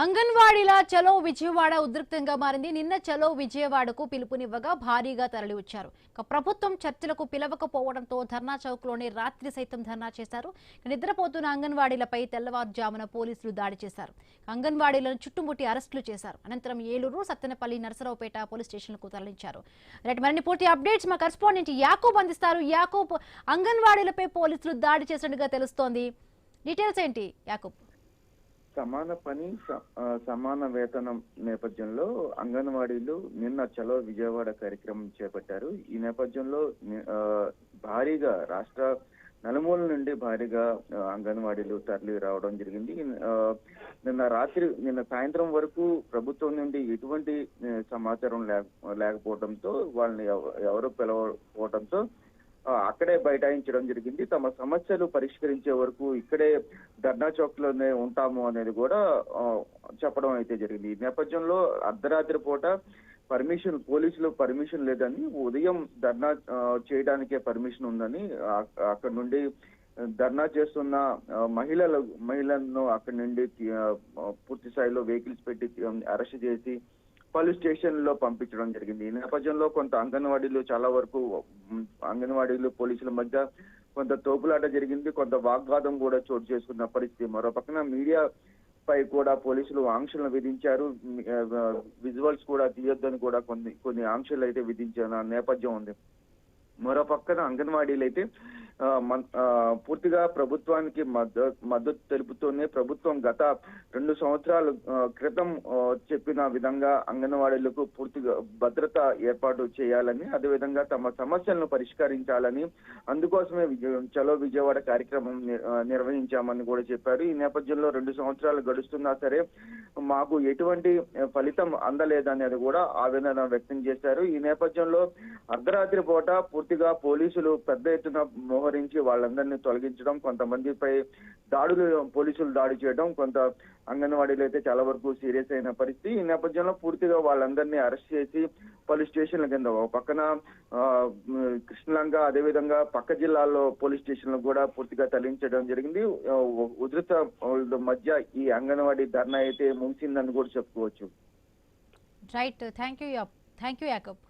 అంగన్వాడీల చలో విజయవాడ ఉద్రిక్తంగా మారింది. నిన్న చలో విజయవాడకు పిలుపునివ్వగా భారీగా తరలివచ్చారు. ప్రభుత్వం చర్చలకు పిలవకపోవడంతో ధర్నా చౌక్లోనే రాత్రి సైతం ధర్నా చేశారు. నిద్రపోతున్న అంగన్వాడీలపై తెల్లవారుజామున పోలీసులు దాడి చేశారు. అంగన్వాడీలను చుట్టుముట్టి అరెస్టులు చేశారు. అనంతరం ఏలూరు, సత్తెనపల్లి, నరసరావుపేట పోలీస్ స్టేషన్లకు తరలించారు. మరిన్ని పూర్తి అప్డేట్స్ మా కరెస్పాండెంట్ యాకూబ్ అందిస్తారు. యాకూబ్, అంగన్వాడీలపై పోలీసులు దాడి చేసినట్టుగా తెలుస్తోంది. డీటెయిల్స్ ఏంటి యాకూబ్? సమాన పని సమాన వేతనం నేపథ్యంలో అంగన్వాడీలు నిన్న చలో విజయవాడ కార్యక్రమం చేపట్టారు. ఈ నేపథ్యంలో భారీగా రాష్ట్ర నలుమూల నుండి భారీగా అంగన్వాడీలు తరలి రావడం జరిగింది. నిన్న సాయంత్రం వరకు ప్రభుత్వం నుండి ఎటువంటి సమాచారం లేకపోవడంతో వాళ్ళని ఎవరు పిలవకపోవడంతో అక్కడే బైఠాయించడం జరిగింది. తమ సమస్యలు పరిష్కరించే వరకు ఇక్కడే ధర్నా చౌక్ లోనే ఉంటాము అనేది కూడా చెప్పడం అయితే జరిగింది. ఈ నేపథ్యంలో అర్ధరాత్రి పూట పోలీసులు పర్మిషన్ లేదని, ఉదయం ధర్నా చేయడానికే పర్మిషన్ ఉందని అక్కడ నుండి ధర్నా చేస్తున్న మహిళలను అక్కడి నుండి పూర్తి స్థాయిలో వెహికల్స్ పెట్టి అరెస్ట్ చేసి పోలీస్ స్టేషన్ లో పంపించడం జరిగింది. ఈ నేపథ్యంలో కొంత చాలా వరకు అంగన్వాడీలు పోలీసుల మధ్య కొంత తోపులాట జరిగింది. కొంత వాగ్వాదం కూడా చోటు చేసుకున్న పరిస్థితి. మరో పక్కన మీడియా పై కూడా పోలీసులు ఆంక్షలను విధించారు. విజువల్స్ కూడా తీయొద్దని కూడా కొన్ని ఆంక్షలు అయితే విధించిన నేపథ్యం ఉంది. మరో పక్కన అంగన్వాడీలు అయితే పూర్తిగా ప్రభుత్వానికి మద్దతు తెలుపుతూనే ప్రభుత్వం గత 2 సంవత్సరాల క్రితం చెప్పిన విధంగా అంగన్వాడీలకు పూర్తిగా భద్రత ఏర్పాటు చేయాలని, అదేవిధంగా తమ సమస్యలను పరిష్కరించాలని, అందుకోసమే చలో విజయవాడ కార్యక్రమం నిర్వహించామని కూడా చెప్పారు. ఈ నేపథ్యంలో 2 సంవత్సరాలు గడుస్తున్నా సరే మాకు ఎటువంటి ఫలితం అందలేదనేది కూడా ఆవేదన వ్యక్తం చేశారు. ఈ నేపథ్యంలో అర్ధరాత్రి పూట పూర్తిగా పోలీసులు పెద్ద ఎత్తున మోహరించి వాళ్ళందరినీ తొలగించడం, కొంతమందిపై పోలీసులు దాడి చేయడం, కొంత అంగన్వాడీలు అయితే చాలా వరకు సీరియస్ అయిన పరిస్థితి. ఈ నేపథ్యంలో పూర్తిగా వాళ్ళందరినీ అరెస్ట్ చేసి పోలీస్ స్టేషన్ల కింద పక్కన కృష్ణలంక, అదేవిధంగా పక్క జిల్లాల్లో పోలీస్ స్టేషన్లకు కూడా పూర్తిగా తరలించడం జరిగింది. ఉధృత మధ్య ఈ అంగన్వాడీ ధర్నా అయితే ముగిసిందని కూడా చెప్పుకోవచ్చు. Right, thank you Yakub.